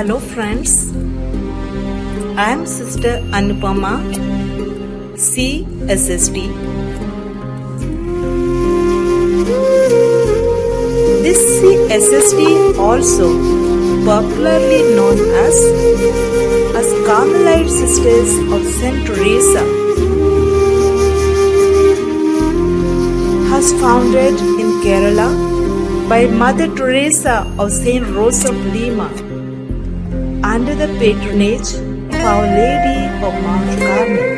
Hello friends, I am Sister Anupama, CSSD. This CSSD, also popularly known as Carmelite Sisters of Saint Teresa, was founded in Kerala by Mother Teresa of Saint Rose of Lima under the patronage of Our Lady of Mount Carmel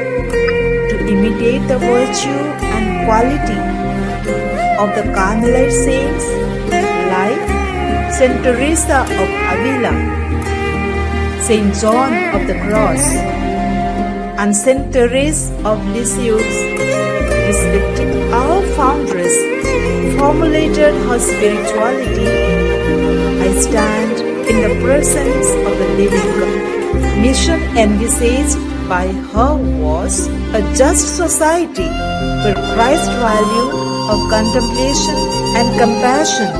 to imitate the virtue and quality of the Carmelite saints like Saint Teresa of Avila, Saint John of the Cross, and Saint Therese of Lisieux. Respecting our foundress formulated her spirituality, I stand in the presence of the living God. Mission envisaged by her was a just society where Christ's value of contemplation and compassion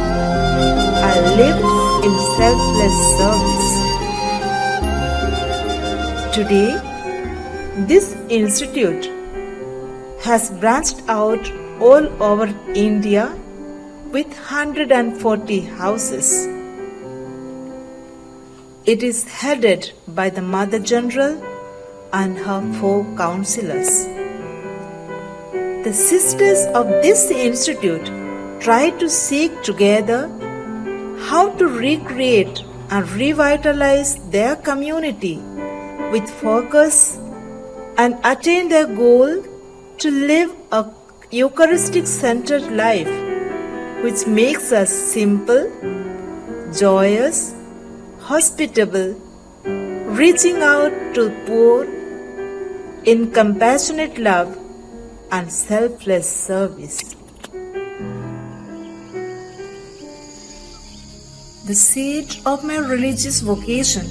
are lived in selfless service. Today, this institute has branched out all over India with 140 houses. It is headed by the Mother General and her 4 counselors. The sisters of this institute try to seek together how to recreate and revitalize their community with focus and attain their goal to live a Eucharistic-centered life which makes us simple, joyous, hospitable, reaching out to the poor in compassionate love and selfless service. The seed of my religious vocation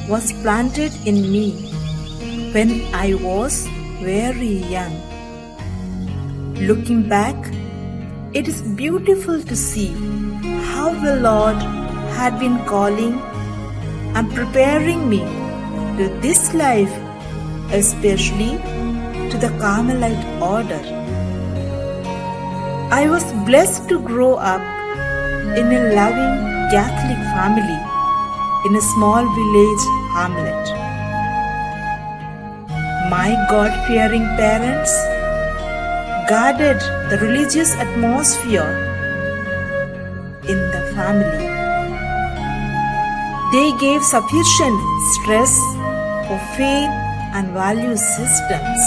was planted in me when I was very young. Looking back, it is beautiful to see how the Lord had been calling and preparing me to this life, especially to the Carmelite order. I was blessed to grow up in a loving Catholic family in a small village hamlet. My God-fearing parents guarded the religious atmosphere in the family. They gave sufficient stress for faith and value systems.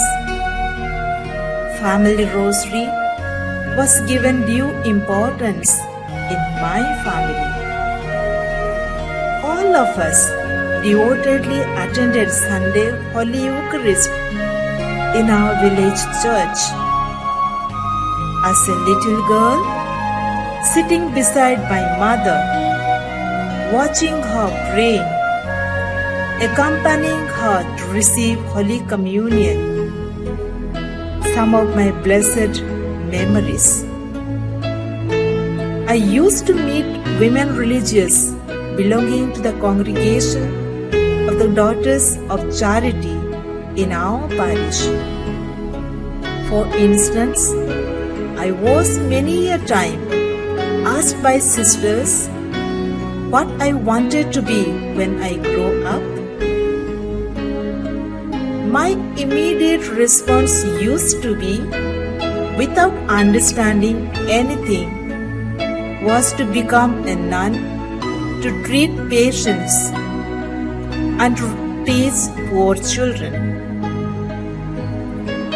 Family rosary was given due importance in my family. All of us devotedly attended Sunday Holy Eucharist in our village church. As a little girl, sitting beside my mother, watching her praying, accompanying her to receive Holy Communion, some of my blessed memories. I used to meet women religious belonging to the congregation of the Daughters of Charity in our parish. For instance, I was many a time asked by sisters what I wanted to be when I grow up. My immediate response used to be, without understanding anything, was to become a nun, to treat patients and to teach poor children.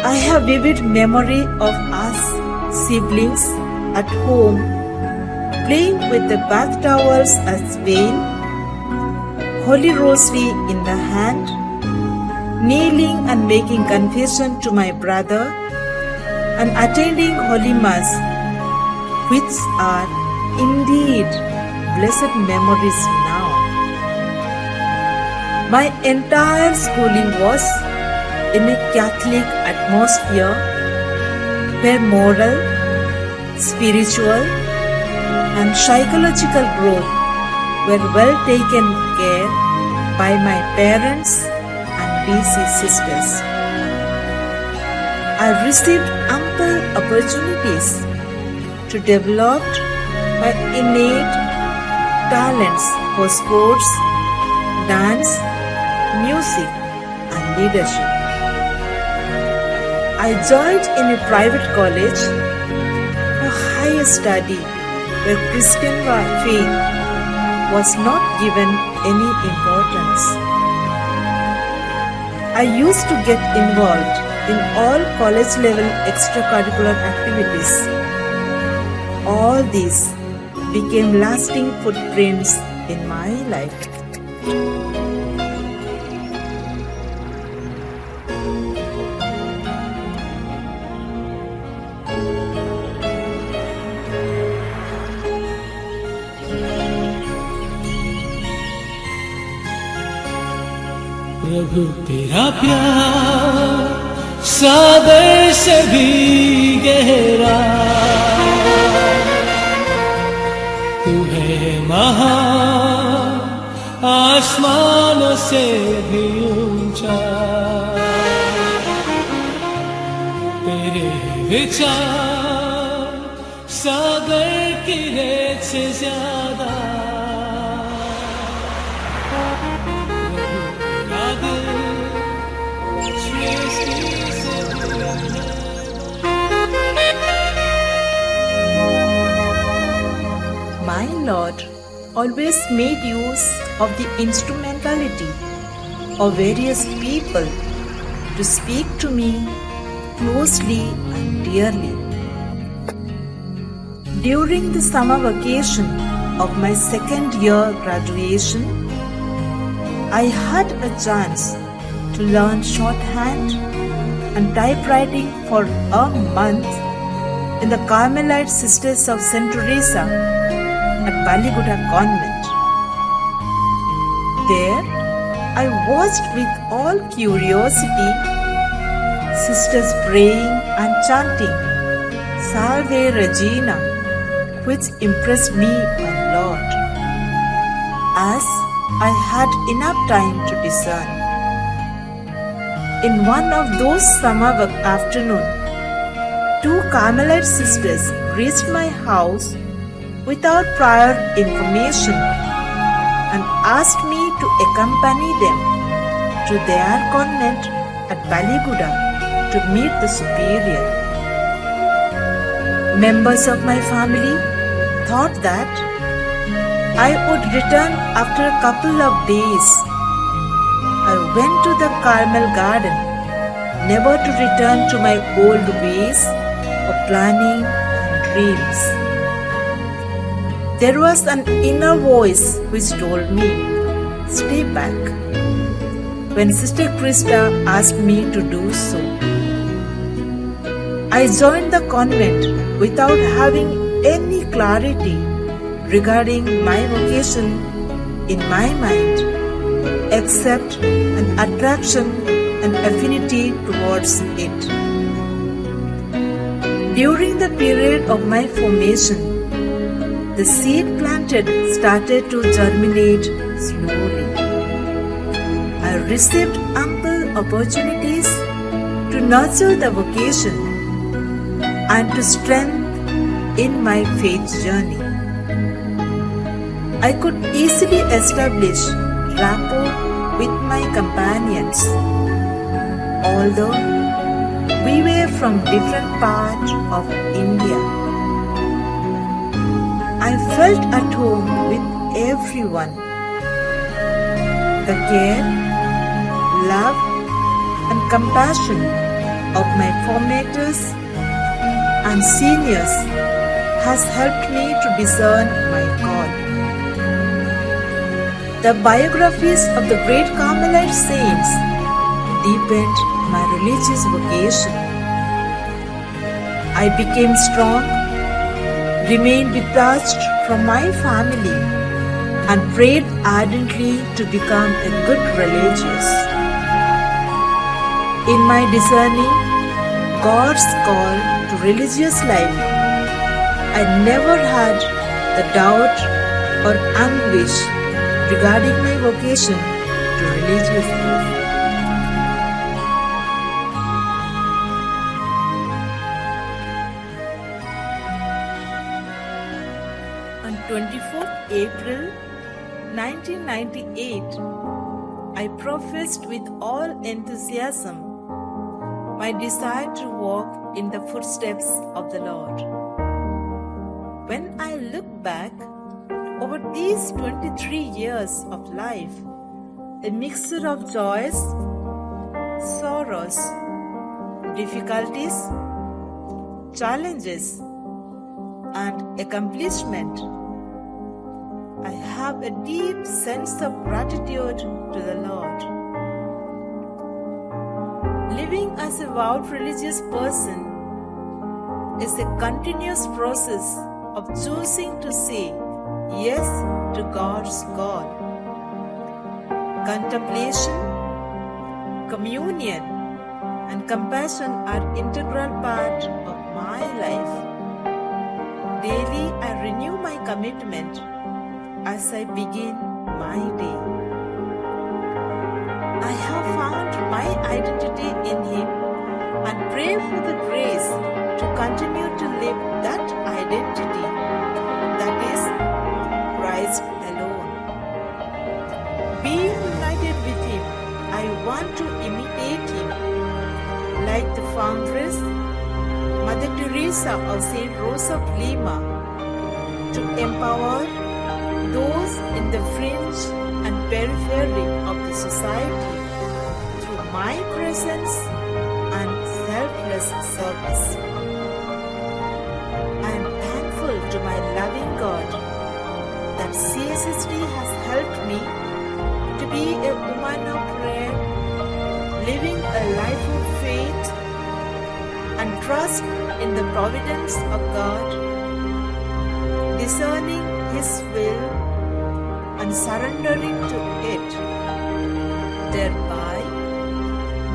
I have vivid memory of us siblings at home playing with the bath towels as veil, Holy Rosary in the hand, kneeling and making confession to my brother, and attending Holy Mass, which are indeed blessed memories now. My entire schooling was in a Catholic atmosphere where moral, spiritual, and psychological growth were well taken care by my parents and BC sisters. I received ample opportunities to develop my innate talents for sports, dance, music, and leadership. I joined in a private college for higher study where Christian faith was not given any importance. I used to get involved in all college level extracurricular activities. All these became lasting footprints in my life. प्रभु तेरा प्यार सागर से भी गहरा, तू है महान आसमानों से भी ऊंचा, तेरे विचार सागर की रेत से ज्यादा, My Lord always made use of the instrumentality of various people to speak to me closely and dearly. During the summer vacation of my second year graduation, I had a chance to learn shorthand and typewriting for a month in the Carmelite Sisters of St. Teresa at Ballygodda Convent. There, I watched with all curiosity sisters praying and chanting Salve Regina, which impressed me a lot, as I had enough time to discern. In one of those summer afternoons, two Carmelite sisters reached my house without prior information and asked me to accompany them to their convent at Ballygodda to meet the superior. Members of my family thought that I would return after a couple of days. I went to the Carmel garden, never to return to my old ways of planning and dreams. There was an inner voice which told me, stay back, when Sister Krista asked me to do so. I joined the convent without having any clarity regarding my vocation in my mind, except an attraction and affinity towards it. During the period of my formation, the seed planted started to germinate slowly. I received ample opportunities to nurture the vocation and to strengthen in my faith journey. I could easily establish rapport with my companions, although we were from different parts of India. I felt at home with everyone. The care, love, and compassion of my formators and seniors has helped me to discern my call. The biographies of the great Carmelite saints deepened my religious vocation. I became strong, remained detached from my family, and prayed ardently to become a good religious. In my discerning God's call to religious life, I never had the doubt or anguish regarding my vocation to religious life. On 24th April 1998, I professed with all enthusiasm my desire to walk in the footsteps of the Lord. When I look back over these 23 years of life, a mixture of joys, sorrows, difficulties, challenges, and accomplishment, I have a deep sense of gratitude to the Lord. Living as a vowed religious person is a continuous process of choosing to say yes to God's call. Contemplation, communion, and compassion are integral part of my life. Daily I renew my commitment as I begin my day. I have found my identity in Him and pray for the grace to continue to live that identity, that is, Christ alone. Being united with Him, I want to imitate Him, like the foundress, Mother Teresa of Saint Rose of Lima, to empower those in the fringe and periphery of the society through my presence and selfless service. I am thankful to my loving God that CSSD has helped me to be a woman of prayer, living a life of faith and trust in the providence of God, discerning His will and surrendering to it, thereby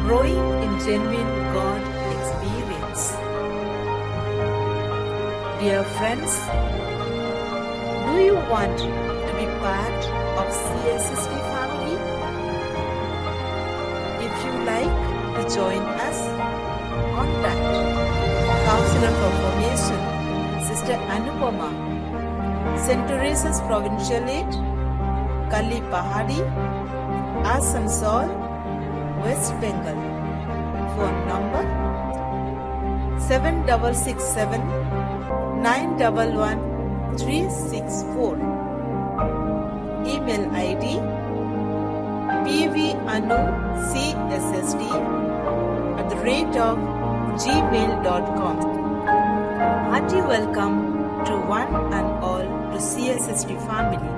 growing in genuine God experience. Dear friends, do you want to be part of CSSD family? If you like to join us, contact Counselor for Formation, Sister Anupama, St. Teresa's Provincialate, Kali Pahadi, Asansol, West Bengal. Phone number 7667 911 364. Email ID pvanucssd@gmail.com. Hearty welcome to one and all to CSSD family.